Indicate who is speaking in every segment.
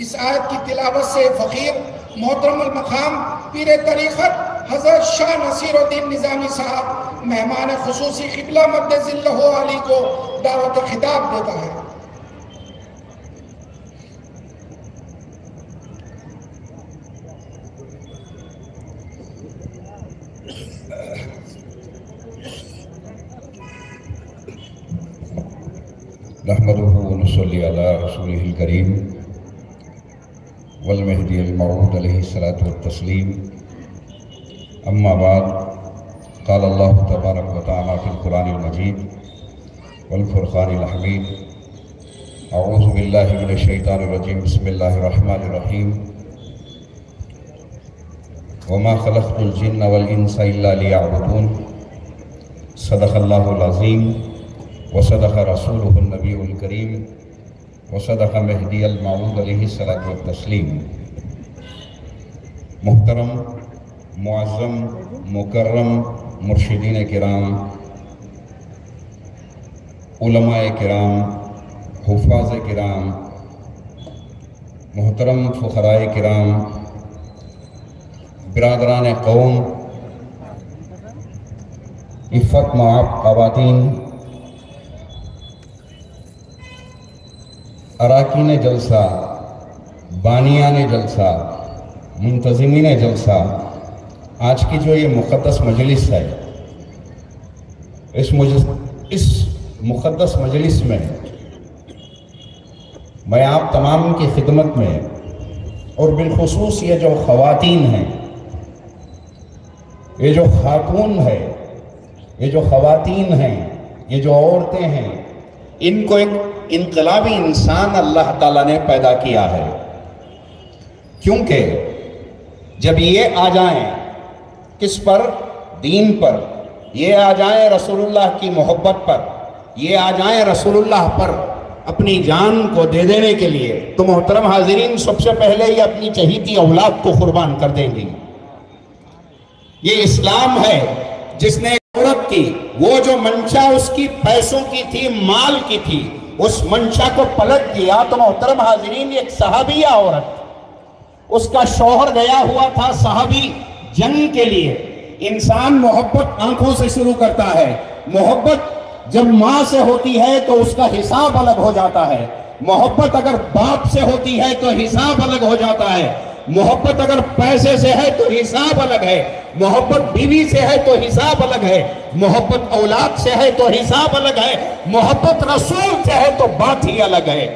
Speaker 1: اس آیت کی تلاوت سے فقیر محترم المقام پیر طریقت حضرت شاہ نصیر الدین نظامی صاحب مہمان خصوصی قبلہ مد ذلہ علی کو دعوت خطاب دیتا ہے۔
Speaker 2: نحمده ونصلي على رسوله الكريم والمهدي الموعود عليه الصلاة والتسليم، أما بعد، قال الله تبارك وتعالى في القرآن المجيد والفرقان الحميد: أعوذ بالله من الشيطان الرجيم، بسم الله الرحمن الرحيم، وما خلقت الجن والإنس إلا ليعبدون، صدق الله العظيم وصدق رسوله النبی الکریم وصدق مہدی الموعود علیہ الصلاۃ والتسلیم۔ محترم، معظم، مکرم مرشدین کرام، علماء کرام، حفاظ کرام، محترم فقراء کرام، برادران قوم، عفت مآب خواتین، اراکین جلسہ، بانیان جلسہ، منتظمین جلسہ، آج کی جو یہ مقدس مجلس ہے، اس مقدس مجلس میں میں آپ تمام کی خدمت میں، اور بالخصوص یہ جو خواتین ہیں، یہ جو خاتون ہے، یہ جو خواتین ہیں، یہ جو عورتیں ہیں، ان کو ایک انقلابی انسان اللہ تعالیٰ نے پیدا کیا ہے، کیونکہ جب یہ آ جائیں کس پر؟ دین پر، یہ آ جائیں رسول اللہ کی محبت پر، یہ آ جائیں رسول اللہ پر اپنی جان کو دے دینے کے لیے، تو محترم حاضرین، سب سے پہلے یہ اپنی چہیتی اولاد کو قربان کر دیں گی۔ یہ اسلام ہے جس نے عورت کی وہ جو منشا اس کی پیسوں کی تھی، مال کی تھی، اس منشا کو پلٹ دیا۔ تو محترم حاضرین، ایک صحابیہ عورت، اس کا شوہر گیا ہوا تھا صحابی جنگ کے لیے۔ انسان محبت آنکھوں سے شروع کرتا ہے، محبت جب ماں سے ہوتی ہے تو اس کا حساب الگ ہو جاتا ہے، محبت اگر باپ سے ہوتی ہے تو حساب الگ ہو جاتا ہے، محبت اگر پیسے سے ہے تو حساب الگ ہے، محبت بیوی سے ہے تو حساب الگ ہے، محبت اولاد سے ہے تو حساب الگ ہے، محبت رسول سے ہے تو بات ہی الگ ہے۔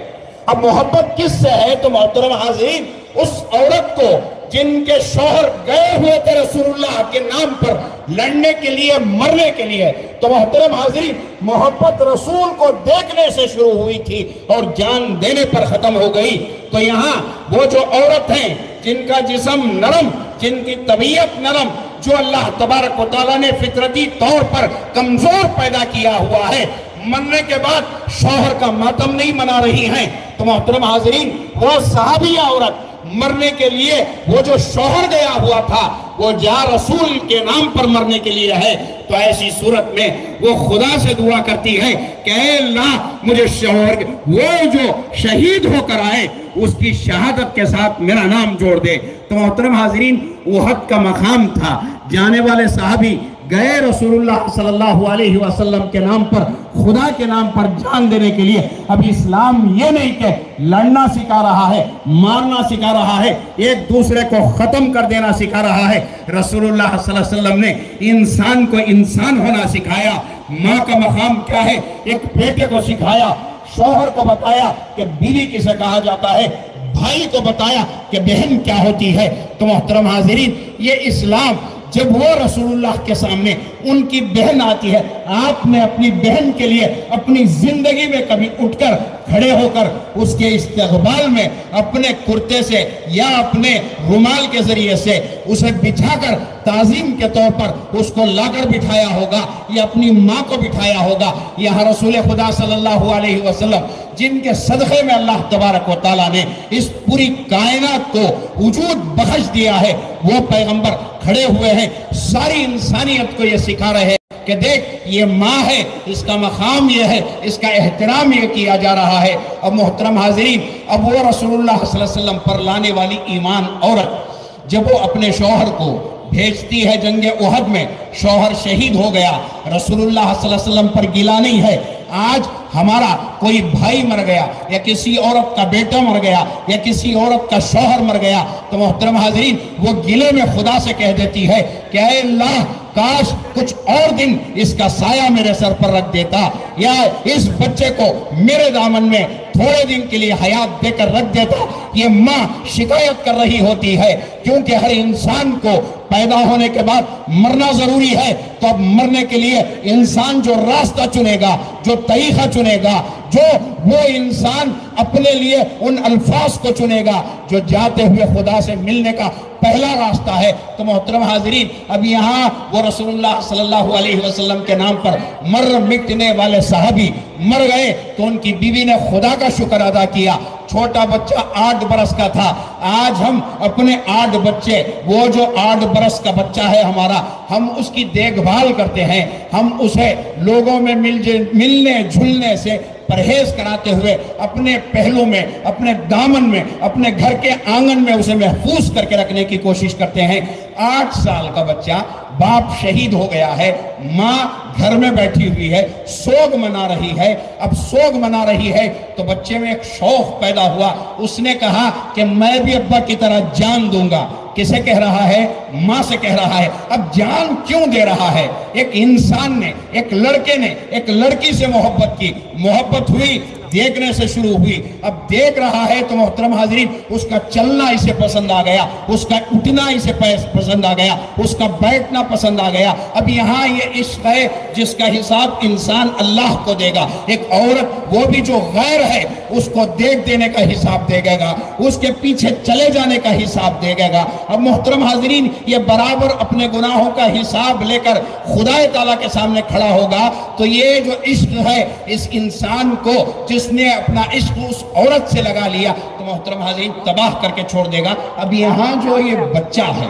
Speaker 2: اب محبت کس سے ہے؟ تو محترم حاضرین، اس عورت کو جن کے شوہر گئے ہوئے تھے رسول اللہ کے نام پر لڑنے کے لیے، مرنے کے لیے، تو محترم حاضرین، محبت رسول کو دیکھنے سے شروع ہوئی تھی اور جان دینے پر ختم ہو گئی۔ تو یہاں وہ جو عورت ہیں جن کا جسم نرم، جن کی طبیعت نرم، جو اللہ تبارک و تعالیٰ نے فطرتی طور پر کمزور پیدا کیا ہوا ہے، مرنے کے بعد شوہر کا ماتم نہیں منا رہی ہیں، تو محترم حاضرین، وہ صحابیہ عورت مرنے کے لیے، وہ جو شوہر گیا ہوا تھا وہ جا رسول کے نام پر مرنے کے لیے ہے، تو ایسی صورت میں وہ خدا سے دعا کرتی ہے کہ اے اللہ، مجھے شوہر، وہ جو شہید ہو کر آئے اس کی شہادت کے ساتھ میرا نام جوڑ دے۔ تو محترم حاضرین، احد کا مقام تھا، جانے والے صحابی گئے رسول اللہ صلی اللہ علیہ وسلم کے نام پر، خدا کے نام پر جان دینے کے لیے۔ اب اسلام یہ نہیں کہ لڑنا سکھا رہا ہے، مارنا سکھا رہا ہے، ایک دوسرے کو ختم کر دینا سکھا رہا ہے۔ رسول اللہ صلی اللہ علیہ وسلم نے انسان کو انسان ہونا سکھایا۔ ماں کا مقام کیا ہے، ایک بیٹے کو سکھایا، شوہر کو بتایا کہ بیوی کسے کہا جاتا ہے، بھائی کو بتایا کہ بہن کیا ہوتی ہے۔ تو محترم حاضرین، یہ اسلام جب وہ رسول اللہ کے سامنے ان کی بہن آتی ہے، آپ نے اپنی بہن کے لیے اپنی زندگی میں کبھی اٹھ کر کھڑے ہو کر اس کے استقبال میں اپنے کرتے سے یا اپنے رومال کے ذریعے سے اسے بچھا کر تعظیم کے طور پر اس کو لا کر بٹھایا ہوگا، یا اپنی ماں کو بٹھایا ہوگا؟ یہاں رسول خدا صلی اللہ علیہ وسلم جن کے صدقے میں اللہ تبارک و تعالیٰ نے اس پوری کائنات کو وجود بخش دیا ہے، وہ پیغمبر کھڑے ہوئے ہیں، ساری انسانیت کو یہ سکھا رہے ہیں کہ دیکھ یہ ماں ہے، اس کا مقام یہ ہے، اس کا احترام یہ کیا جا رہا ہے۔ اب محترم حاضرین، اب وہ رسول اللہ صلی اللہ علیہ وسلم پر لانے والی ایمان عورت جب وہ اپنے شوہر کو بھیجتی ہے جنگ احد میں، شوہر شہید ہو گیا، رسول اللہ صلی اللہ علیہ وسلم پر گلہ نہیں ہے۔ آج ہمارا کوئی بھائی مر گیا یا کسی عورت کا بیٹا مر گیا یا کسی عورت کا شوہر مر گیا تو محترم حاضرین وہ گلے میں خدا سے کہہ دیتی ہے کہ اے اللہ کاش کچھ اور دن اس کا سایہ میرے سر پر رکھ دیتا، یا اس بچے کو میرے دامن میں تھوڑے دن کے لیے حیات دے کر رکھ دیتا۔ یہ ماں شکایت کر رہی ہوتی ہے، کیونکہ ہر انسان کو پیدا ہونے کے بعد مرنا ضروری ہے، تو اب مرنے کے لیے انسان جو راستہ چنے گا، جو طریقہ چنے گا، جو وہ انسان اپنے لیے ان الفاظ کو چنے گا جو جاتے ہوئے خدا سے ملنے کا پہلا راستہ ہے۔ تو محترم حاضرین، اب یہاں وہ رسول اللہ صلی اللہ علیہ وسلم کے نام پر مر مٹنے والے صحابی مر گئے تو ان کی بیوی نے خدا کا شکر ادا کیا۔ چھوٹا بچہ 8 برس کا تھا، آج ہم اپنے 8 بچے، وہ جو 8 برس کا بچہ ہے ہمارا، ہم اس کی دیکھ بھال کرتے ہیں، ہم اسے لوگوں میں ملنے جھلنے سے پرہیز کراتے ہوئے اپنے پہلو میں، اپنے دامن میں، اپنے گھر کے آنگن میں اسے محفوظ کر کے رکھنے کی کوشش کرتے ہیں۔ 8 سال کا بچہ، باپ شہید ہو گیا ہے، ماں گھر میں بیٹھی ہوئی ہے، سوگ منا رہی ہے۔ اب سوگ منا رہی ہے تو بچے میں ایک شوق پیدا ہوا، اس نے کہا کہ میں بھی ابا کی طرح جان دوں گا۔ کسے کہہ رہا ہے؟ ماں سے کہہ رہا ہے۔ اب جان کیوں دے رہا ہے؟ ایک انسان نے، ایک لڑکے نے ایک لڑکی سے محبت کی، محبت ہوئی، دیکھنے سے شروع ہوئی، اب دیکھ رہا ہے تو محترم حاضرین اس کا چلنا اسے پسند آ گیا، اس کا اٹھنا اسے پسند آ گیا، اس کا بیٹھنا پسند آ گیا۔ اب یہاں یہ عشق ہے جس کا حساب انسان اللہ کو دے گا، ایک عورت وہ بھی جو غیر ہے اس کو دیکھ دینے کا حساب دے گا، اس کے پیچھے چلے جانے کا حساب دے گا۔ اب محترم حاضرین یہ برابر اپنے گناہوں کا حساب لے کر خدا تعالیٰ کے سامنے کھڑا ہوگا تو یہ جو عشق ہے اس انسان کو جس نے اپنا عشق اس عورت سے لگا لیا تو محترم حاضرین تباہ کر کے چھوڑ دے گا۔ اب یہاں جو یہ بچہ ہے،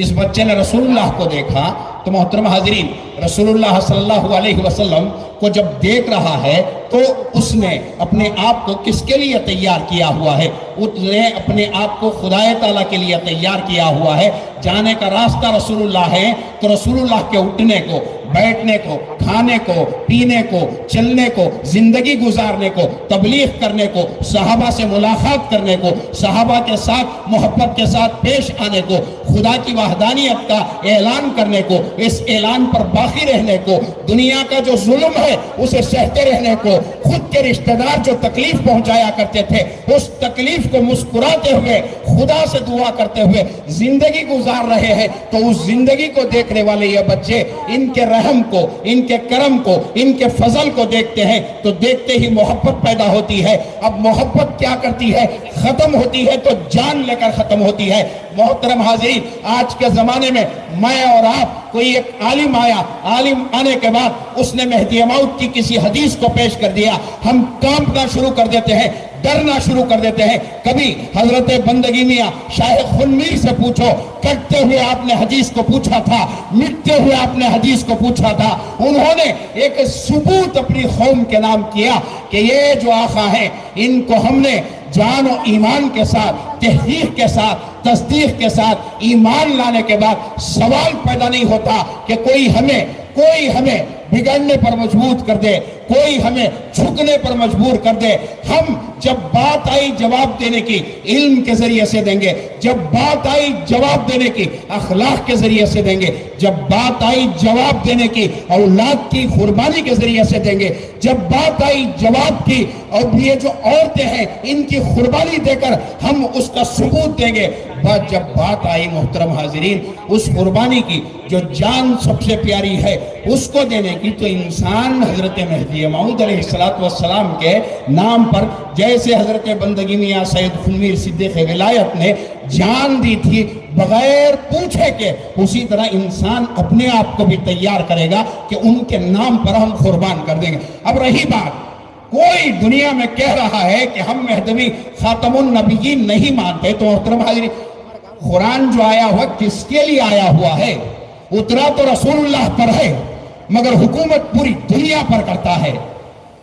Speaker 2: اس بچے نے رسول اللہ کو دیکھا تو محترم حاضرین رسول اللہ صلی اللہ علیہ وسلم کو جب دیکھ رہا ہے تو اس نے اپنے آپ کو کس کے لیے تیار کیا ہوا ہے؟ اس نے اپنے آپ کو خدا تعالیٰ کے لیے تیار کیا ہوا ہے۔ جانے کا راستہ رسول اللہ ہے تو رسول اللہ کے اٹھنے کو، بیٹھنے کو، کھانے کو، پینے کو، چلنے کو، زندگی گزارنے کو، تبلیغ کرنے کو، صحابہ سے ملاقات کرنے کو، صحابہ کے ساتھ محبت کے ساتھ پیش آنے کو، خدا کی وحدانیت کا اعلان کرنے کو، اس اعلان پر باقی رہنے کو، دنیا کا جو ظلم ہے اسے سہتے رہنے کو، خود کے رشتہ دار جو تکلیف پہنچایا کرتے تھے اس تکلیف کو مسکراتے ہوئے خدا سے دعا کرتے ہوئے زندگی گزار رہے ہیں، تو اس زندگی کو دیکھنے والے یہ بچے ان کے رحم کو، ان کے کرم کو، ان کے فضل کو دیکھتے ہیں تو دیکھتے ہی محبت پیدا ہوتی ہے۔ اب محبت کیا کرتی ہے؟ ختم ہوتی ہے تو جان لے کر ختم ہوتی ہے۔ محترم حاضرین آج کے زمانے میں میں اور آپ، کوئی ایک عالم آیا، عالم آنے کے بعد اس نے مہدی موعود کی کسی حدیث کو پیش کر دیا، ہم کانپنا شروع کر دیتے ہیں، ڈرنا شروع کر دیتے ہیں۔ کبھی حضرت بندگی میاں شیخ خنمیر سے پوچھو، کٹتے ہوئے آپ نے حدیث کو پوچھا تھا، مٹتے ہوئے آپ نے حدیث کو پوچھا تھا، انہوں نے ایک ثبوت اپنی قوم کے نام کیا کہ یہ جو آقا ہیں ان کو ہم نے جان و ایمان کے ساتھ، تحقیق کے ساتھ، تصدیق کے ساتھ ایمان لانے کے بعد سوال پیدا نہیں ہوتا کہ کوئی ہمیں بگڑنے پر مجبور کر دے، کوئی ہمیں جھکنے پر مجبور کر دے۔ ہم جب بات آئی جواب دینے کی علم کے ذریعے سے دیں گے، جب بات آئی جواب دینے کی اخلاق کے ذریعے سے دیں گے، جب بات آئی جواب دینے کی اولاد کی قربانی کے ذریعے سے دیں گے، جب بات آئی جواب کی اور یہ جو عورتیں ہیں ان کی قربانی دے کر ہم اس کا ثبوت دیں گے۔ جب بات آئی محترم حاضرین اس قربانی کی جو جان سب سے پیاری ہے اس کو دینے کی، تو انسان حضرت مہدی موعود علیہ السلام کے نام پر جیسے حضرت بندگی میاں سید خنمیر صدیق ولایت نے جان دی تھی بغیر پوچھے کہ، اسی طرح انسان اپنے آپ کو بھی تیار کرے گا کہ ان کے نام پر ہم قربان کر دیں گے۔ اب رہی بات، کوئی دنیا میں کہہ رہا ہے کہ ہم مہدوی خاتم النبیین نہیں مانتے، تو محترم حاضرین قرآن جو آیا ہوا کس کے لیے آیا ہوا ہے؟ اترا تو رسول اللہ پر ہے، مگر حکومت پوری دنیا پر کرتا ہے۔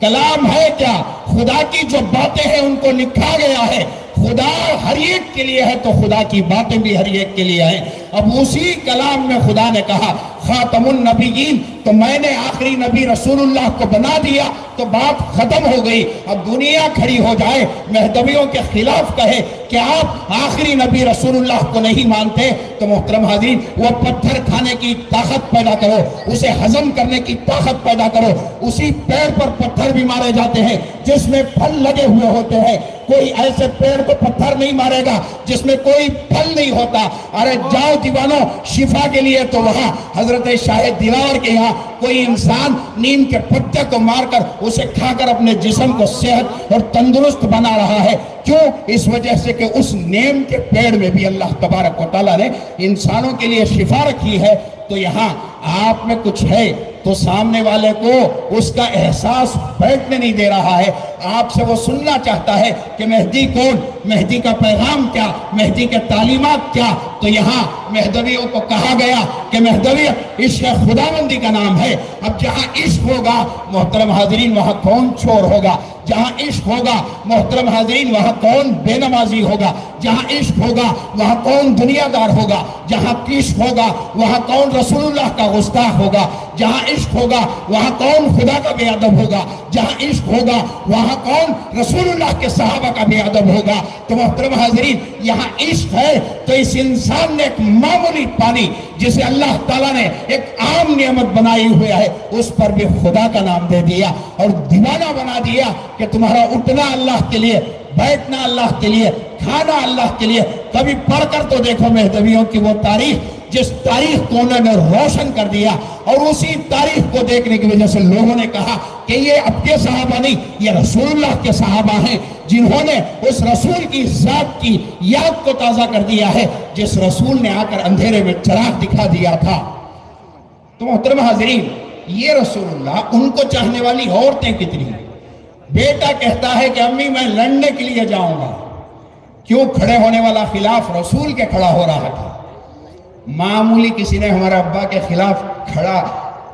Speaker 2: کلام ہے کیا؟ خدا کی جو باتیں ہیں ان کو لکھا گیا ہے۔ خدا ہر ایک کے لیے ہے تو خدا کی باتیں بھی ہر ایک کے لیے ہیں۔ اب اسی کلام میں خدا نے کہا خاتم النبیین، تو میں نے آخری نبی رسول اللہ کو بنا دیا تو بات ختم ہو گئی۔ اب دنیا کھڑی ہو جائے مہدویوں کے خلاف کہے کہ آپ آخری نبی رسول اللہ کو نہیں مانتے، تو محترم حاضرین وہ پتھر کھانے کی طاقت پیدا کرو، اسے ہضم کرنے کی طاقت پیدا کرو۔ اسی پیڑ پر پتھر بھی مارے جاتے ہیں جس میں پھل لگے ہوئے ہوتے ہیں، کوئی ایسے پیڑ کو پتھر نہیں مارے گا جس میں کوئی پھل نہیں ہوتا۔ ارے جاؤ دیوانوں، شفا کے لیے تو وہاں حضرت شاہ دیوار کے یہاں کوئی انسان نیم کے پتے کو مار کر اسے کھا کر اپنے جسم کو صحت اور تندرست بنا رہا ہے۔ کیوں؟ اس وجہ سے کہ اس نیم کے پیڑ میں بھی اللہ تبارک و تعالیٰ نے انسانوں کے لیے شفا رکھی ہے۔ تو یہاں آپ میں کچھ ہے تو سامنے والے کو اس کا احساس بیٹھنے نہیں دے رہا ہے، آپ سے وہ سننا چاہتا ہے کہ مہدی کون، مہدی کا پیغام کیا، مہدی کے تعلیمات کیا۔ تو یہاں مہدویوں کو کہا گیا کہ مہدوی عشق خداوندی کا نام ہے۔ اب جہاں عشق ہوگا محترم حاضرین وہاں کون چور ہوگا، جہاں عشق ہوگا محترم حاضرین وہاں کون بے نمازی ہوگا، جہاں عشق ہوگا وہاں کون دنیا دار ہوگا، جہاں عشق ہوگا وہاں کون رسول اللہ کا گستاخ ہوگا، جہاں عشق ہوگا وہاں کون خدا کا بے ادب ہوگا، جہاں عشق ہوگا وہاں کون رسول اللہ کے صحابہ کا بے ادب ہوگا۔ تو محترم حاضرین یہاں عشق ہے تو اس انسان نے ایک معمولی پانی جسے اللہ تعالیٰ نے ایک عام نعمت بنائی ہوئی ہے اس پر بھی خدا کا نام دے دیا اور دیوانہ بنا دیا کہ تمہارا اٹھنا اللہ کے لیے، بیٹھنا اللہ کے لیے، کھانا اللہ کے لیے۔ کبھی پڑھ کر تو دیکھو مہدویوں کی وہ تاریخ جس تاریخ کو انہوں نے روشن کر دیا، اور اسی تاریخ کو دیکھنے کی وجہ سے لوگوں نے کہا کہ یہ اب کے صحابہ نہیں، یہ رسول اللہ کے صحابہ ہیں جنہوں نے اس رسول کی ذات کی یاد کو تازہ کر دیا ہے جس رسول نے آ کر اندھیرے میں چراغ دکھا دیا تھا۔ تو محترم حاضرین یہ رسول اللہ، ان کو چاہنے والی عورتیں کتنی ہیں۔ بیٹا کہتا ہے کہ امی میں لڑنے کے لیے جاؤں گا، کیوں؟ کھڑے ہونے والا خلاف رسول کے کھڑا ہو رہا تھا۔ معمولی کسی نے ہمارے ابا کے خلاف کھڑا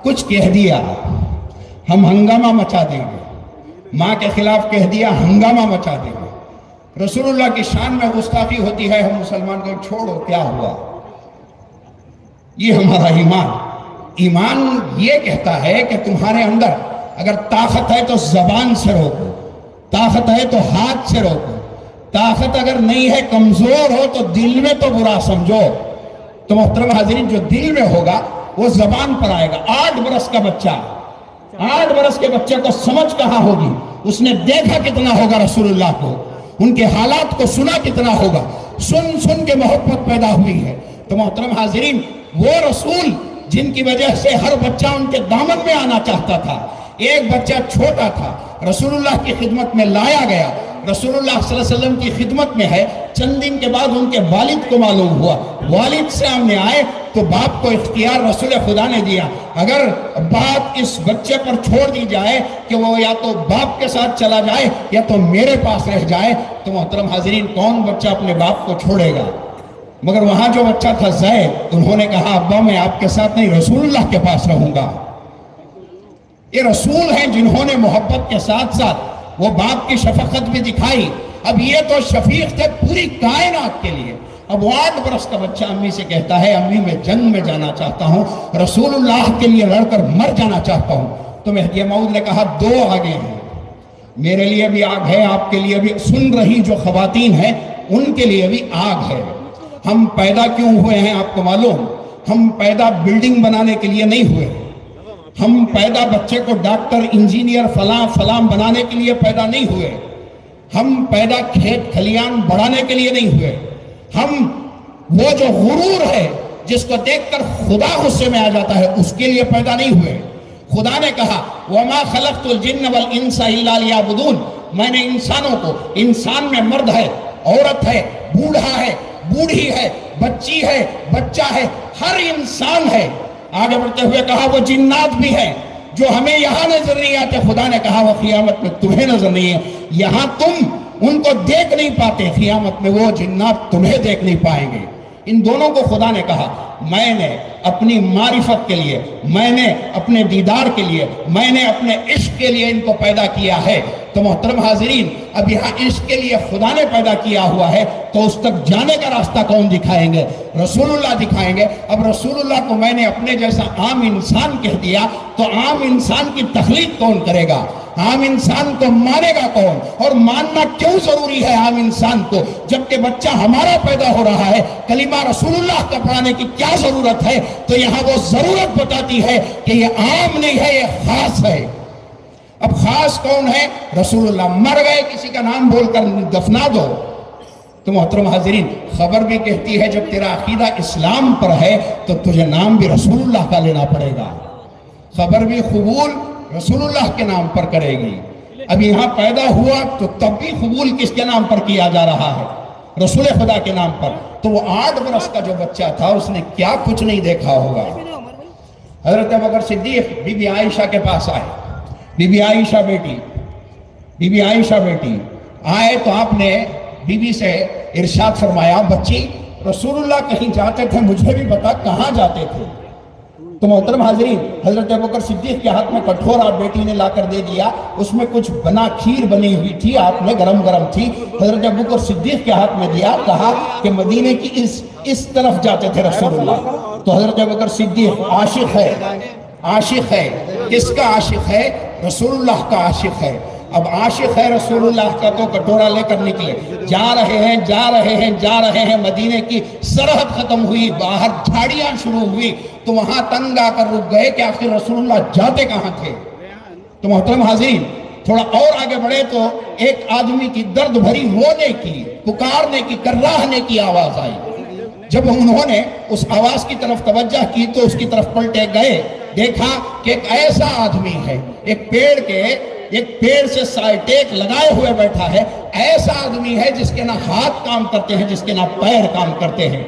Speaker 2: کچھ کہہ دیا، ہم ہنگامہ مچا دیں گے، ماں کے خلاف کہہ دیا ہنگامہ مچا دیں گے۔ رسول اللہ کی شان میں گستاخی ہوتی ہے، ہم مسلمان کو چھوڑو کیا ہوا۔ یہ ہمارا ایمان یہ کہتا ہے کہ تمہارے اندر اگر طاقت ہے تو زبان سے روکو، طاقت ہے تو ہاتھ سے روکو، طاقت اگر نہیں ہے کمزور ہو تو دل میں تو برا سمجھو۔ تو محترم حاضرین جو دل میں ہوگا وہ زبان پر آئے گا۔ 8 برس کا بچہ، 8 برس کے بچے کو سمجھ کہاں ہوگی؟ اس نے دیکھا کتنا ہوگا رسول اللہ کو، ان کے حالات کو سنا کتنا ہوگا، سن کے محبت پیدا ہوئی ہے۔ تو محترم حاضرین وہ رسول جن کی وجہ سے ہر بچہ ان کے دامن میں آنا چاہتا تھا، ایک بچہ چھوٹا تھا رسول اللہ کی خدمت میں لایا گیا، رسول اللہ صلی اللہ علیہ وسلم کی خدمت میں ہے۔ چند دن کے بعد ان کے والد کو معلوم ہوا، والد سامنے آئے تو باپ کو اختیار رسول خدا نے دیا، اگر بات اس بچے پر چھوڑ دی جائے کہ وہ یا تو باپ کے ساتھ چلا جائے یا تو میرے پاس رہ جائے، تو محترم حاضرین کون بچہ اپنے باپ کو چھوڑے گا؟ مگر وہاں جو بچہ تھا زید، انہوں نے کہا ابا میں آپ کے ساتھ نہیں، رسول اللہ کے پاس رہوں گا۔ یہ رسول ہیں جنہوں نے محبت کے ساتھ ساتھ وہ باپ کی شفقت بھی دکھائی۔ اب یہ تو شفیق تھے پوری کائنات کے لیے۔ اب 8 برس کا بچہ امی سے کہتا ہے امی میں جنگ میں جانا چاہتا ہوں، رسول اللہ کے لیے لڑ کر مر جانا چاہتا ہوں۔ تو مہدی موعود نے کہا 2 آگے ہیں، میرے لیے بھی آگ ہے، آپ کے لیے بھی، سن رہی جو خواتین ہیں ان کے لیے بھی آگ ہے۔ ہم پیدا کیوں ہوئے ہیں آپ کو معلوم؟ ہم پیدا بلڈنگ بنانے کے لیے نہیں ہوئے، ہم پیدا بچے کو ڈاکٹر انجینئر فلاں بنانے کے لیے پیدا نہیں ہوئے، ہم پیدا کھیت کھلیان بڑھانے کے لیے نہیں ہوئے، ہم وہ جو غرور ہے جس کو دیکھ کر خدا غصے میں آ جاتا ہے اس کے لیے پیدا نہیں ہوئے۔ خدا نے کہا وَمَا خَلَقْتُ الْجِنَّ وَالْإِنسَ إِلَّا لِيَعْبُدُونَ، میں نے انسانوں کو، انسان میں مرد ہے، عورت ہے، بوڑھا ہے، بوڑھی ہے، بچی ہے، بچہ ہے، ہر انسان ہے۔ آگے بڑھتے ہوئے کہا وہ جنات بھی ہیں جو ہمیں یہاں نظر نہیں آتے، خدا نے کہا وہ قیامت میں تمہیں نظر نہیں ہے، یہاں تم ان کو دیکھ نہیں پاتے، قیامت میں وہ جنات تمہیں دیکھ نہیں پائیں گے۔ ان دونوں کو خدا نے کہا میں نے اپنی معرفت کے لیے، میں نے اپنے دیدار کے لیے، میں نے اپنے عشق کے لیے ان کو پیدا کیا ہے۔ تو محترم حاضرین، اب یہاں عشق کے لیے خدا نے پیدا کیا ہوا ہے تو اس تک جانے کا راستہ کون دکھائیں گے؟ رسول اللہ دکھائیں گے۔ اب رسول اللہ کو میں نے اپنے جیسا عام انسان کہہ دیا تو عام انسان کی تخلیق کون کرے گا؟ عام انسان کو مانے گا کون؟ اور ماننا کیوں ضروری ہے عام انسان کو؟ جبکہ بچہ ہمارا پیدا ہو رہا ہے، کلمہ رسول اللہ کا پڑھانے کی کیا ضرورت ہے؟ تو یہاں وہ ضرورت بتاتی ہے کہ یہ عام نہیں ہے، یہ خاص ہے۔ اب خاص کون ہے؟ رسول اللہ۔ مر گئے کسی کا نام بول کر دفنا دو تو محترم حاضرین، خبر بھی کہتی ہے جب تیرا عقیدہ اسلام پر ہے تو تجھے نام بھی رسول اللہ کا لینا پڑے گا، خبر بھی قبول رسول اللہ کے نام پر کرے گی۔ اب یہاں پیدا ہوا تو تب بھی قبول کس کے نام پر کیا جا رہا ہے؟ رسول خدا کے نام پر۔ تو وہ 8 برس کا جو بچہ تھا اس نے کیا کچھ نہیں دیکھا ہوگا۔ حضرت ابوبکر صدیق بی بی عائشہ کے پاس آئے، بی بی عائشہ بیٹی آئے تو آپ نے بی بی سے ارشاد فرمایا، بچی رسول اللہ کہیں جاتے تھے، مجھے بھی بتا کہاں جاتے تھے؟ تو محترم حاضرین، حضرت ابوبکر صدیق کے ہاتھ میں کٹورا بیٹی نے لا کر دے دیا، اس میں کچھ کھیر بنی ہوئی تھی، آپ نے گرم تھی، حضرت ابوبکر صدیق کے ہاتھ میں دیا، کہا کہ مدینے کی اس طرف جاتے تھے رسول اللہ۔ تو حضرت ابوبکر صدیق عاشق ہے، کس کا عاشق ہے؟ رسول اللہ کا عاشق ہے۔ اب عاشق ہے رسول اللہ کا تو کٹورا لے کر نکلے، جا رہے ہیں، مدینے کی سرحد ختم ہوئی، باہر جھاڑیاں شروع ہوئی تو وہاں تنگ آ کر رک گئے کہ آخر رسول اللہ جاتے کہاں تھے؟ تو محترم حاضرین، تھوڑا اور آگے بڑھے تو ایک آدمی کی درد بھری رونے کی، پکارنے کی، کراہنے کی آواز آئی۔ جب انہوں نے اس آواز کی طرف توجہ کی تو اس کی طرف پلٹے گئے، دیکھا کہ ایک ایسا آدمی ہے، ایک پیڑ سے سائٹیک لگائے ہوئے بیٹھا ہے، ایسا آدمی ہے جس کے نہ ہاتھ کام کرتے ہیں، جس کے نہ پیر کام کرتے ہیں،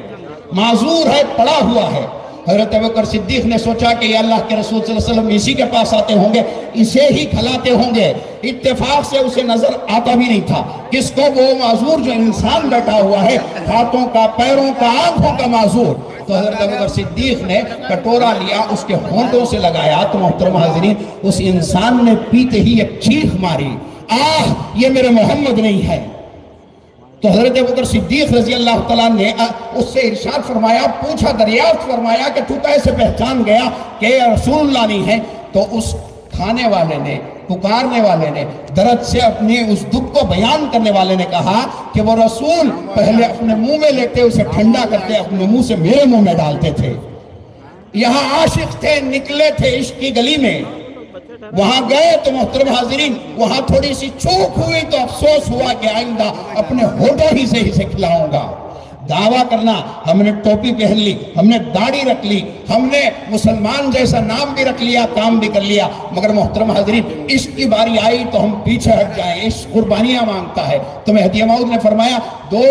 Speaker 2: معذور ہے، پڑا ہوا ہے۔ حضرت ابوبکر صدیق نے سوچا کہ یہ اللہ کے رسول صلی اللہ علیہ وسلم اسی کے پاس آتے ہوں گے، اسے ہی کھلاتے ہوں گے۔ اتفاق سے اسے نظر آتا بھی نہیں تھا کس کو؟ وہ معذور جو انسان بیٹھا ہوا ہے، ہاتھوں کا، پیروں کا، آنکھوں کا معذور۔ تو حضرت ابوبکر صدیق نے کٹورا لیا، اس کے ہونٹوں سے لگایا تو محترم حاضرین، اس انسان نے پیتے ہی ایک چیخ ماری، آہ یہ میرے محمد نہیں ہے۔ تو حضرت ابوبکر صدیق رضی اللہ تعالیٰ نے اس سے ارشاد فرمایا، پوچھا، دریافت فرمایا کہ تو کیسے پہچان گیا کہ یہ رسول اللہ نہیں ہے؟ تو اس کھانے والے نے، پکارنے والے نے، درد سے اپنی اس دکھ کو بیان کرنے والے نے کہا کہ وہ رسول پہلے اپنے منہ میں لیتے، اسے ٹھنڈا کرتے، اپنے منہ سے میرے منہ میں ڈالتے تھے۔ یہاں عاشق تھے، نکلے تھے عشق کی گلی میں، وہاں گئے تو محترم حاضرین وہاں تھوڑی سی چوک ہوئی تو افسوس ہوا کہ آئندہ اپنے ہونٹوں ہی سے اسے کھلاؤں گا۔ دعویٰ کرنا، ہم نے ٹوپی پہن لی، ہم نے داڑھی رکھ لی، ہم نے مسلمان جیسا نام بھی رکھ لیا، کام بھی کر لیا، مگر محترم حاضرین عشق کی باری آئی تو ہم پیچھے ہٹ جائیں۔ عشق قربانیاں مانگتا ہے۔ تو مہدی موعود نے فرمایا 2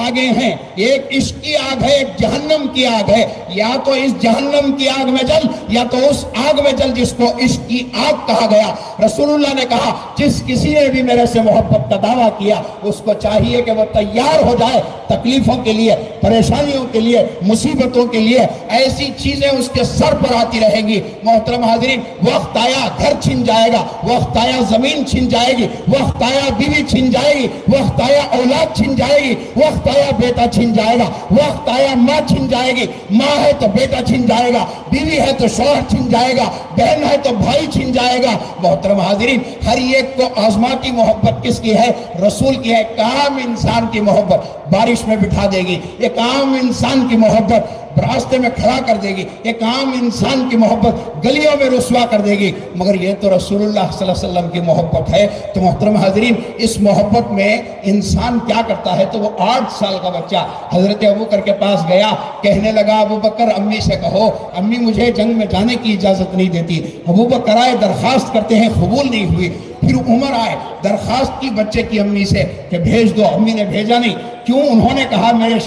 Speaker 2: آگیں ہیں، ایک عشق کی آگ ہے، ایک جہنم کی آگ ہے، یا تو اس جہنم کی آگ میں جل یا تو اس آگ میں جل جس کو عشق کی آگ کہا گیا۔ رسول اللہ نے کہا جس کسی نے بھی میرے سے محبت کا دعویٰ کیا اس کو چاہیے کہ وہ تیار ہو جائے تکلیفوں کے لیے، پریشانیوں کے لیے، مصیبتوں کے لیے، ایسی چیزیں اس کے سر پر آتی رہیں گی۔ محترم حاضرین، وقت آیا گھر چھن جائے گا، وقت آیا زمین چھن جائے گی، وقت آیا بیوی چھن جائے گی، وقت آیا اولاد چھن جائے گی، وقت آیا بیٹا چھن جائے گا، وقت آیا ماں چھن جائے گی، ماں ہے تو بیٹا چھن جائے گا، بیوی ہے تو شوہر چھن جائے گا، بہن ہے تو بھائی چھن جائے گا۔ محترم حاضرین، ہر ایک کو آزماتی محبت کس کی ہے؟ رسول کی ہے۔ ایک عام انسان کی محبت بارش میں بٹھا دے گی، ایک عام انسان کی محبت راستے میں کھڑا کر دے گی، ایک عام انسان کی محبت گلیوں میں رسوا کر دے گی، مگر یہ تو رسول اللہ صلی اللہ علیہ وسلم کی محبت ہے۔ تو محترم حاضرین، اس محبت میں انسان کیا کرتا ہے؟ تو وہ 8 سال کا بچہ حضرت ابوبکر کے پاس گیا، کہنے لگا ابوبکر امی سے کہو، امی مجھے جنگ میں جانے کی اجازت نہیں دیتی۔ ابوبکر آئے، درخواست کرتے ہیں، قبول نہیں ہوئی۔ پھر عمر آئے، درخواست کی بچے کی امی سے کہ بھیج دو، امی نے بھیجا نہیں۔ کیوں؟ انہوں نے کہا میرے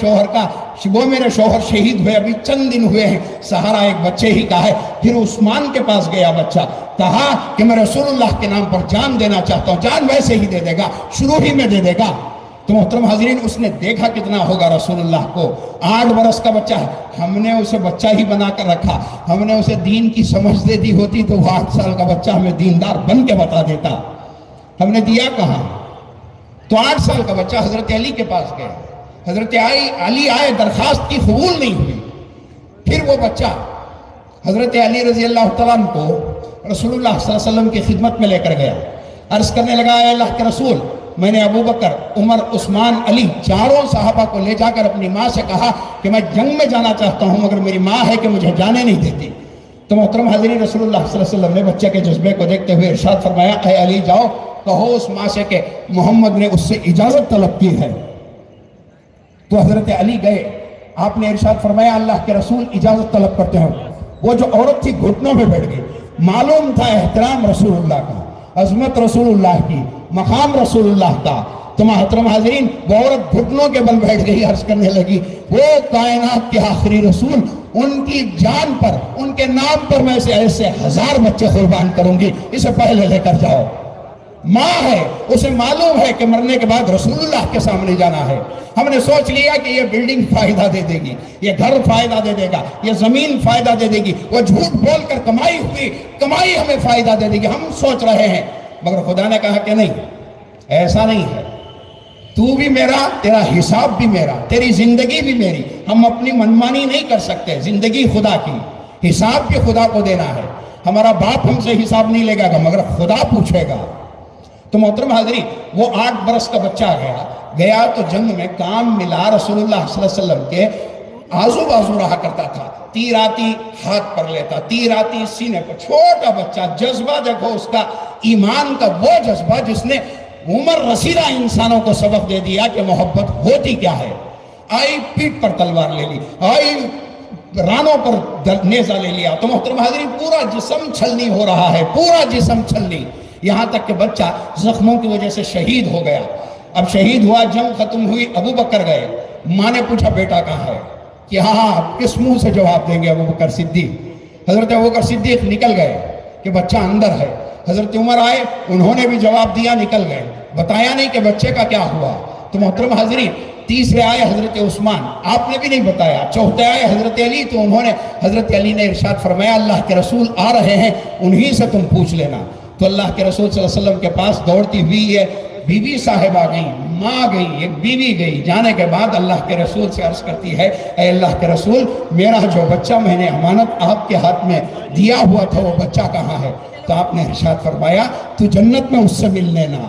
Speaker 2: شوہر شہید ہوئے، ابھی چند دن ہوئے ہیں، سہارا ایک بچے ہی کا ہے۔ پھر عثمان کے پاس گیا بچہ، کہا کہ میں رسول اللہ کے نام پر جان دینا چاہتا ہوں، جان ویسے ہی دے دے گا، شروع ہی میں دے دے گا۔ تو محترم حاضرین اس نے دیکھا کتنا ہوگا رسول اللہ کو، 8 برس کا بچہ ہے، ہم نے اسے بچہ ہی بنا کر رکھا، ہم نے اسے دین کی سمجھ دے دی ہوتی تو وہ 8 سال کا بچہ ہمیں دیندار بن کے بتا دیتا، ہم نے دیا کہاں؟ تو 8 سال کا بچہ حضرت علی کے پاس گیا، حضرت علی آئے، درخواست کی قبول نہیں ہوئی، پھر وہ بچہ حضرت علی رضی اللہ تعالیٰ عنہ کو رسول اللہ صلی اللہ علیہ وسلم کی خدمت میں لے کر گیا، عرض کرنے لگا اے اللہ کے رسول، میں نے ابو بکر، عمر، عثمان، علی چاروں صحابہ کو لے جا کر اپنی ماں سے کہا کہ میں جنگ میں جانا چاہتا ہوں مگر میری ماں ہے کہ مجھے جانے نہیں دیتی۔ تو محترم حاضرین رسول اللہ صلی اللہ علیہ وسلم نے بچے کے جذبے کو دیکھتے ہوئے ارشاد فرمایا اے علی جاؤ کہو اس ماں سے کہ محمد نے اس سے اجازت طلب کی ہے۔ تو حضرت علی گئے، آپ نے ارشاد فرمایا اللہ کے رسول اجازت طلب کرتے ہیں۔ وہ جو عورت تھی گھٹنوں میں بیٹھ گئی، معلوم تھا احترام رسول اللہ کا، عظمت رسول اللہ کی، مقام رسول اللہ کا۔ تو محترم حاضرین وہ عورت گھٹنوں کے بل بیٹھ گئی، عرض کرنے لگی وہ کائنات کے آخری رسول، ان کی جان پر، ان کے نام پر میں سے ایسے 1000 بچے قربان کروں گی، اسے پہلے لے کر جاؤ۔ ماں ہے، اسے معلوم ہے کہ مرنے کے بعد رسول اللہ کے سامنے جانا ہے۔ ہم نے سوچ لیا کہ یہ بلڈنگ فائدہ دے دے گی، یہ گھر فائدہ دے دے گا، یہ زمین فائدہ دے دے گی، وہ جھوٹ بول کر کمائی ہمیں فائدہ دے دے گی، ہم سوچ رہے ہیں۔ مگر خدا نے کہا کہ نہیں، ایسا نہیں ہے، تو بھی میرا، تیرا حساب بھی میرا، تیری زندگی بھی میری، ہم اپنی منمانی نہیں کر سکتے، زندگی خدا کی، حساب بھی خدا کو دینا ہے۔ ہمارا باپ ہم سے حساب نہیں لے گا مگر خدا پوچھے گا۔ تو محترم حاضرین وہ 8 برس کا بچہ گیا تو جنگ میں کام ملا، رسول اللہ صلی اللہ علیہ وسلم کے آزو بازو رہا کرتا تھا، تیر آتی ہاتھ پر لیتا، تیر آتی سینے پر، چھوٹا بچہ، جذبہ دیکھو اس کا، ایمان کا وہ جذبہ جس نے عمر رسیدہ انسانوں کو سبق دے دیا کہ محبت ہوتی کیا ہے۔ آئی پیٹ پر تلوار لے لی، آئی رانوں پر نیزہ لے لیا، تو محترم حاضرین پورا جسم چھلنی ہو رہا ہے، پورا جسم چھلنی، یہاں تک کہ بچہ زخموں کی وجہ سے شہید ہو گیا۔ اب شہید ہوا، جنگ ختم ہوئی، ابو بکر گئے، ماں نے پوچھا بیٹا کہاں ہے؟ کہ ہاں کس منہ سے جواب دیں گے ابو بکر صدیق؟ حضرت ابو بکر صدیق نکل گئے کہ بچہ اندر ہے، حضرت عمر آئے، انہوں نے بھی جواب دیا، نکل گئے، بتایا نہیں کہ بچے کا کیا ہوا۔ تو محترم حاضرین تیسرے آئے حضرت عثمان، آپ نے بھی نہیں بتایا۔ چوتھے آئے حضرت علی، تو انہوں نے، حضرت علی نے ارشاد فرمایا اللہ کے رسول آ رہے ہیں، انہی سے تم پوچھ لینا۔ تو اللہ کے رسول صلی اللہ علیہ وسلم کے پاس دوڑتی ہوئی ہے بی بی صاحبہ گئی، ماں گئی، ایک بیوی گئی، جانے کے بعد اللہ کے رسول سے عرض کرتی ہے اے اللہ کے رسول میرا جو بچہ میں نے امانت آپ کے ہاتھ میں دیا ہوا تھا وہ بچہ کہاں ہے؟ تو آپ نے ارشاد فرمایا تو جنت میں اس سے مل لینا،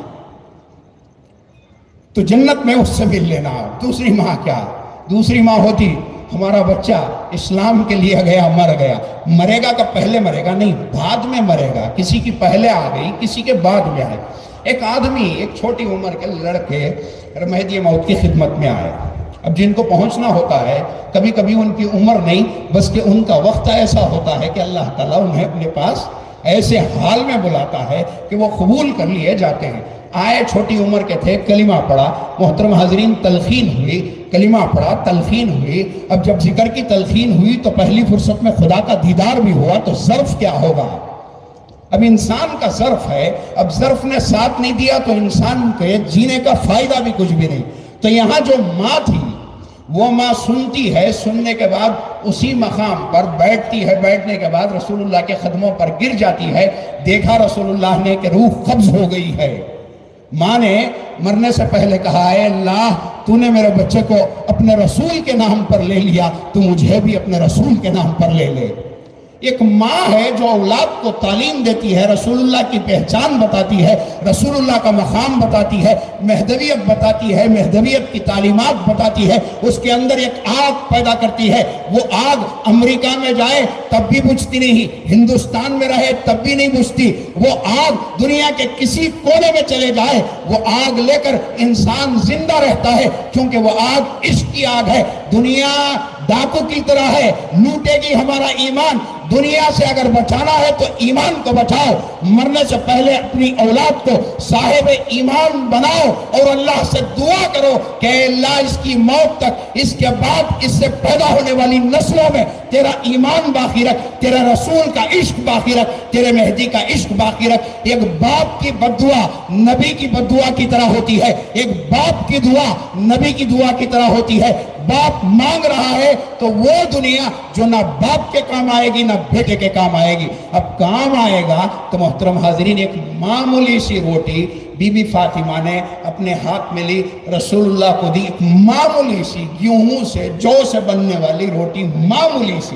Speaker 2: تو جنت میں اس سے مل لینا۔ دوسری ماں کیا؟ دوسری ماں ہوتی ہمارا بچہ اسلام کے لیے گیا، مر گیا، مرے گا کہ پہلے مرے گا؟ نہیں، بعد میں مرے گا، کسی کی پہلے آ گئی، کسی کے بعد میں آئے۔ ایک آدمی، ایک چھوٹی عمر کے لڑکے مہدی موت کی خدمت میں آئے۔ اب جن کو پہنچنا ہوتا ہے کبھی کبھی ان کی عمر نہیں بس کہ ان کا وقت ایسا ہوتا ہے کہ اللہ تعالیٰ انہیں اپنے پاس ایسے حال میں بلاتا ہے کہ وہ قبول کر لیے جاتے ہیں۔ آئے، چھوٹی عمر کے تھے، کلمہ پڑھا، محترم حاضرین تلقین ہوئی، کلمہ پڑھا، تلقین ہوئی۔ اب جب ذکر کی تلقین ہوئی تو پہلی فرصت میں خدا کا دیدار بھی ہوا، تو ظرف کیا ہوگا؟ اب انسان کا ظرف ہے، اب ظرف نے ساتھ نہیں دیا تو انسان کے جینے کا فائدہ بھی کچھ بھی نہیں۔ تو یہاں جو ماں تھی وہ ماں سنتی ہے، سننے کے بعد اسی مقام پر بیٹھتی ہے، بیٹھنے کے بعد رسول اللہ کے قدموں پر گر جاتی ہے۔ دیکھا رسول اللہ نے کہ روح قبض ہو گئی ہے۔ ماں نے مرنے سے پہلے کہا اے اللہ تو نے میرے بچے کو اپنے رسول کے نام پر لے لیا، تو مجھے بھی اپنے رسول کے نام پر لے لے۔ ایک ماں ہے جو اولاد کو تعلیم دیتی ہے، رسول اللہ کی پہچان بتاتی ہے، رسول اللہ کا مقام بتاتی ہے، مہدویت بتاتی ہے، مہدویت کی تعلیمات بتاتی ہے، اس کے اندر ایک آگ پیدا کرتی ہے۔ وہ آگ امریکہ میں جائے تب بھی بجھتی نہیں، ہندوستان میں رہے تب بھی نہیں بجھتی۔ وہ آگ دنیا کے کسی کونے میں چلے جائے وہ آگ لے کر انسان زندہ رہتا ہے، کیونکہ وہ آگ عشق کی آگ ہے۔ دنیا ڈاکو کی طرح ہے، لوٹے گی ہمارا ایمان۔ دنیا سے اگر بچانا ہے تو ایمان کو بچاؤ، مرنے سے پہلے اپنی اولاد کو صاحب ایمان بناؤ اور اللہ سے دعا کرو کہ اے اللہ اس کی موت تک، اس کے بعد اس سے پیدا ہونے والی نسلوں میں تیرا ایمان باقی رکھ، تیرے رسول کا عشق باقی رکھ، تیرے مہدی کا عشق باقی رکھ۔ ایک باپ کی بددعا نبی کی بددعا کی طرح ہوتی ہے، ایک باپ کی دعا نبی کی دعا کی طرح ہوتی ہے۔ باپ مانگ رہا ہے تو وہ دنیا جو نہ باپ کے کام آئے گی نہ بیٹے کے کام آئے گی، اب کام آئے گا تو محترم حاضرین ایک معمولی سی روٹی بی بی فاطمہ نے اپنے ہاتھ میں لی، رسول اللہ کو دی، ایک معمولی سی گیہوں سے جو سے بننے والی روٹی، معمولی سی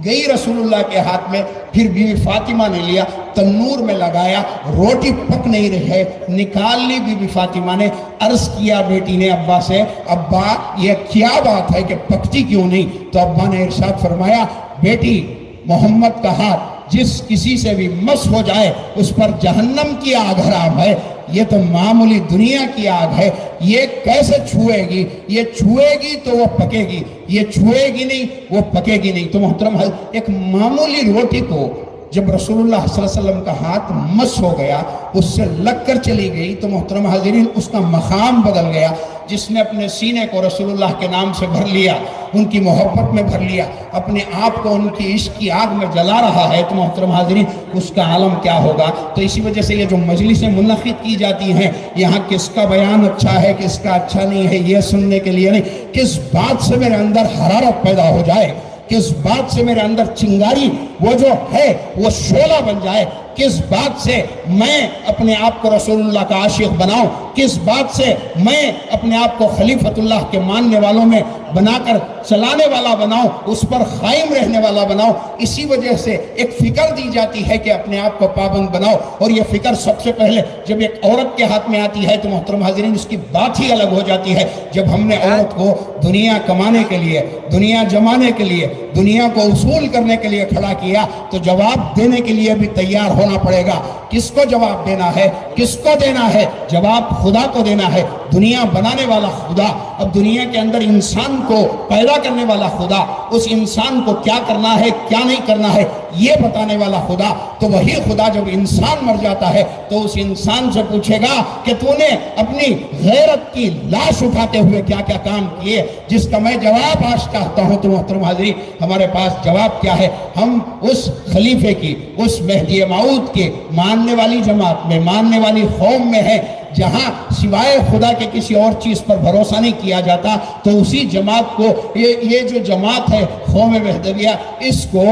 Speaker 2: گئی رسول اللہ کے ہاتھ میں، پھر بی بی فاطمہ نے لیا، تنور میں لگایا، روٹی پک نہیں رہی ہے، نکال لی بی بی فاطمہ نے، عرض کیا بیٹی نے ابا سے، ابا یہ کیا بات ہے کہ پکتی کیوں نہیں؟ تو ابا نے ارشاد فرمایا، بیٹی محمد کا ہاتھ جس کسی سے بھی مس ہو جائے اس پر جہنم کی آگ حرام ہے، یہ تو معمولی دنیا کی آگ ہے، یہ کیسے چھوئے گی؟ یہ چھوئے گی تو وہ پکے گی، یہ چھوئے گی نہیں وہ پکے گی نہیں۔ تو محترم ایک معمولی روٹی کو جب رسول اللہ صلی اللہ علیہ وسلم کا ہاتھ مس ہو گیا، اس سے لگ کر چلی گئی، تو محترم حاضرین اس کا مقام بدل گیا۔ جس نے اپنے سینے کو رسول اللہ کے نام سے بھر لیا، ان کی محبت میں بھر لیا، اپنے آپ کو ان کی عشق کی آگ میں جلا رہا ہے، تو محترم حاضرین اس کا عالم کیا ہوگا؟ تو اسی وجہ سے یہ جو مجلسیں منعقد کی جاتی ہیں، یہاں کس کا بیان اچھا ہے کس کا اچھا نہیں ہے یہ سننے کے لیے نہیں، کس بات سے میرے اندر حرارت پیدا ہو جائے، کس بات سے میرے اندر چنگاری وہ جو ہے وہ شعلہ بن جائے، کس بات سے میں اپنے آپ کو رسول اللہ کا عاشق بناؤں، کس بات سے میں اپنے آپ کو خلیفۃ اللہ کے ماننے والوں میں بنا کر چلانے والا بناؤں، اس پر قائم رہنے والا بناؤں۔ اسی وجہ سے ایک فکر دی جاتی ہے کہ اپنے آپ کو پابند بناؤ، اور یہ فکر سب سے پہلے جب ایک عورت کے ہاتھ میں آتی ہے تو محترم حاضرین اس کی بات ہی الگ ہو جاتی ہے۔ جب ہم نے عورت کو دنیا کمانے کے لیے، دنیا جمانے کے لیے، دنیا کو اصول کرنے کے لیے کھڑا کیا تو جواب دینے کے لیے بھی تیار ہونا پڑے گا۔ کس کو جواب دینا ہے؟ کس کو دینا ہے؟ جواب خدا کو دینا ہے، دنیا بنانے والا خدا۔ اب دنیا کے اندر انسان کو پیدا کرنے والا خدا، اس انسان کو کیا کرنا ہے کیا نہیں کرنا ہے یہ بتانے والا خدا، تو وہی خدا جب انسان مر جاتا ہے تو اس انسان سے پوچھے گا کہ تو نے اپنی غیرت کی لاش اٹھاتے ہوئے کیا کیا کام کیے، جس کا میں جواب آج چاہتا ہوں۔ تو محترم حاضرین ہمارے پاس جواب کیا ہے؟ ہم اس خلیفے کی، اس مہدی موعود کے ماننے والی جماعت میں، ماننے والی قوم میں ہیں جہاں سوائے خدا کے کسی اور چیز پر بھروسہ نہیں کیا جاتا۔ تو اسی جماعت کو یہ جو جماعت ہے قوم مہدویہ، اس کو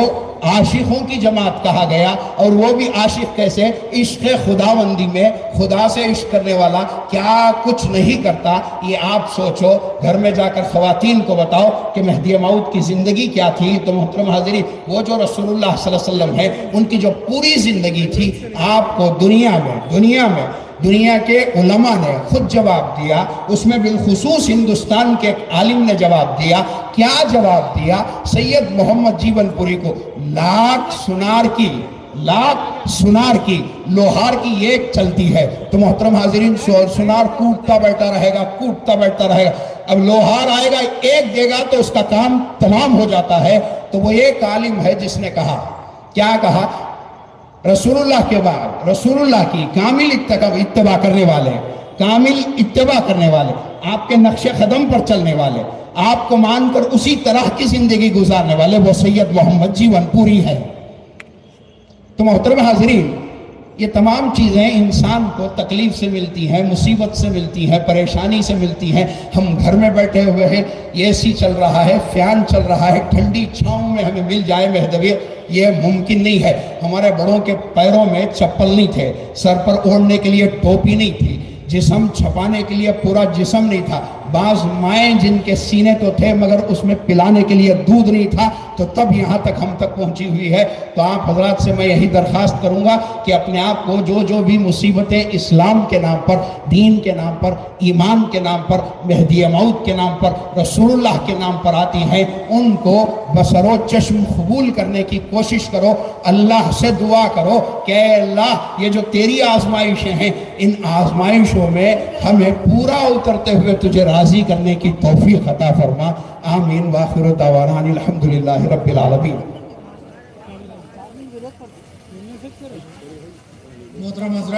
Speaker 2: عاشقوں کی جماعت کہا گیا، اور وہ بھی عاشق کیسے؟ عشق خداوندی میں خدا سے عشق کرنے والا کیا کچھ نہیں کرتا۔ یہ آپ سوچو، گھر میں جا کر خواتین کو بتاؤ کہ مہدی موعود کی زندگی کیا تھی، تو محترم حاضرین وہ جو رسول اللہ صلی اللہ علیہ وسلم ہے ان کی جو پوری زندگی تھی، آپ کو دنیا میں دنیا کے علماء نے خود جواب دیا، اس میں بالخصوص ہندوستان کے ایک عالم نے جواب دیا۔ کیا جواب دیا؟ سید محمد جیون پوری کو لاکھ سنار کی لوہار کی ایک چلتی ہے، تو محترم حاضرین سنار کوٹتا بیٹھتا رہے گا، اب لوہار آئے گا ایک دے گا تو اس کا کام تمام ہو جاتا ہے۔ تو وہ ایک عالم ہے جس نے کہا، کیا کہا؟ رسول اللہ کے بعد رسول اللہ کی کامل اتباع کرنے والے، آپ کے نقش قدم پر چلنے والے، آپ کو مان کر اسی طرح کی زندگی گزارنے والے وہ سید محمد جیون پوری ہے۔ تو محترم حاضرین یہ تمام چیزیں انسان کو تکلیف سے ملتی ہیں، مصیبت سے ملتی ہیں، پریشانی سے ملتی ہیں۔ ہم گھر میں بیٹھے ہوئے ہیں، اے سی چل رہا ہے، فین چل رہا ہے، ٹھنڈی چھاؤں میں ہمیں مل جائے مہدویت، یہ ممکن نہیں ہے۔ ہمارے بڑوں کے پیروں میں چپل نہیں تھے، سر پر اوڑھنے کے لیے ٹوپی نہیں تھی، جسم چھپانے کے لیے پورا جسم نہیں تھا۔ بعض مائیں جن کے سینے تو تھے مگر اس میں پلانے کے لیے دودھ نہیں تھا، تو تب یہاں تک ہم تک پہنچی ہوئی ہے۔ تو آپ حضرات سے میں یہی درخواست کروں گا کہ اپنے آپ کو جو بھی مصیبتیں اسلام کے نام پر، دین کے نام پر، ایمان کے نام پر، مہدی موعود کے نام پر، رسول اللہ کے نام پر آتی ہیں، ان کو بصر و چشم قبول کرنے کی کوشش کرو۔ اللہ سے دعا کرو کہ اے اللہ یہ جو تیری آزمائشیں ہیں، ان آزمائشوں میں ہمیں پورا اترتے ہوئے تجھے راضی کرنے کی توفیق عطا فرما۔ آمین وآخر دعوانا الحمدللہ رب العالمین۔
Speaker 1: محترم حضرات